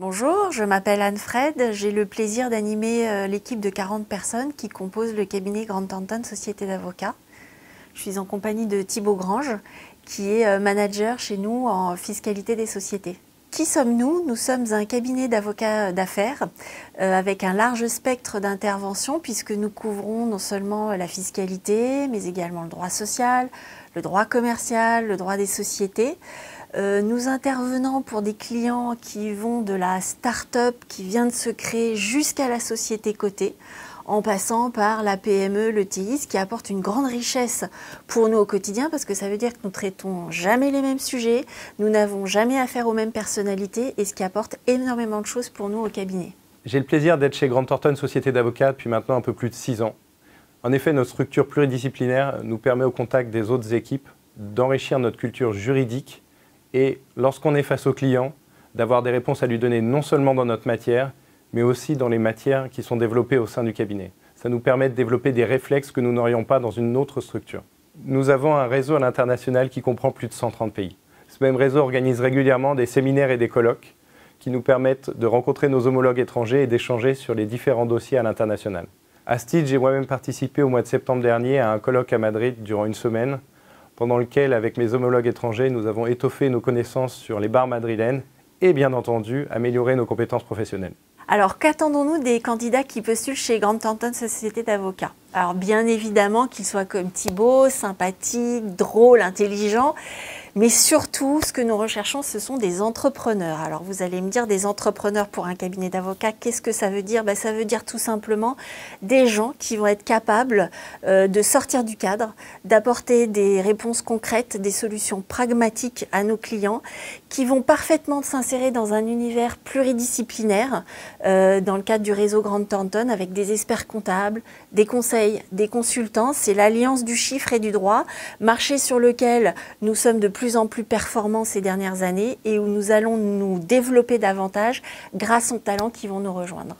Bonjour, je m'appelle Anne-Fred, j'ai le plaisir d'animer l'équipe de 40 personnes qui composent le cabinet Grant Thornton Société d'avocats. Je suis en compagnie de Thibaut Grange, qui est manager chez nous en fiscalité des sociétés. Qui sommes-nous? Nous sommes un cabinet d'avocats d'affaires avec un large spectre d'intervention puisque nous couvrons non seulement la fiscalité, mais également le droit social, le droit commercial, le droit des sociétés. Nous intervenons pour des clients qui vont de la start-up qui vient de se créer jusqu'à la société cotée, en passant par la PME, le TI, ce qui apporte une grande richesse pour nous au quotidien parce que ça veut dire que nous ne traitons jamais les mêmes sujets, nous n'avons jamais affaire aux mêmes personnalités et ce qui apporte énormément de choses pour nous au cabinet. J'ai le plaisir d'être chez Grant Thornton Société d'avocats depuis maintenant un peu plus de 6 ans. En effet, notre structure pluridisciplinaire nous permet au contact des autres équipes d'enrichir notre culture juridique et lorsqu'on est face au client, d'avoir des réponses à lui donner non seulement dans notre matière, mais aussi dans les matières qui sont développées au sein du cabinet. Ça nous permet de développer des réflexes que nous n'aurions pas dans une autre structure. Nous avons un réseau à l'international qui comprend plus de 130 pays. Ce même réseau organise régulièrement des séminaires et des colloques qui nous permettent de rencontrer nos homologues étrangers et d'échanger sur les différents dossiers à l'international. À ce titre, j'ai moi-même participé au mois de septembre dernier à un colloque à Madrid durant une semaine, pendant lequel, avec mes homologues étrangers, nous avons étoffé nos connaissances sur les barres madrilènes et, bien entendu, amélioré nos compétences professionnelles. Alors, qu'attendons-nous des candidats qui postulent chez Grant Thornton Société d'avocats? Alors, bien évidemment qu'ils soient comme Thibaut, sympathiques, drôles, intelligents, mais surtout, ce que nous recherchons, ce sont des entrepreneurs. Alors, vous allez me dire, des entrepreneurs pour un cabinet d'avocats, qu'est-ce que ça veut dire? Ça veut dire tout simplement des gens qui vont être capables de sortir du cadre, d'apporter des réponses concrètes, des solutions pragmatiques à nos clients, qui vont parfaitement s'insérer dans un univers pluridisciplinaire, dans le cadre du réseau Grant Thornton, avec des experts comptables, des conseils, des consultants. C'est l'alliance du chiffre et du droit, marché sur lequel nous sommes de plus en plus performants ces dernières années et où nous allons nous développer davantage grâce aux talents qui vont nous rejoindre.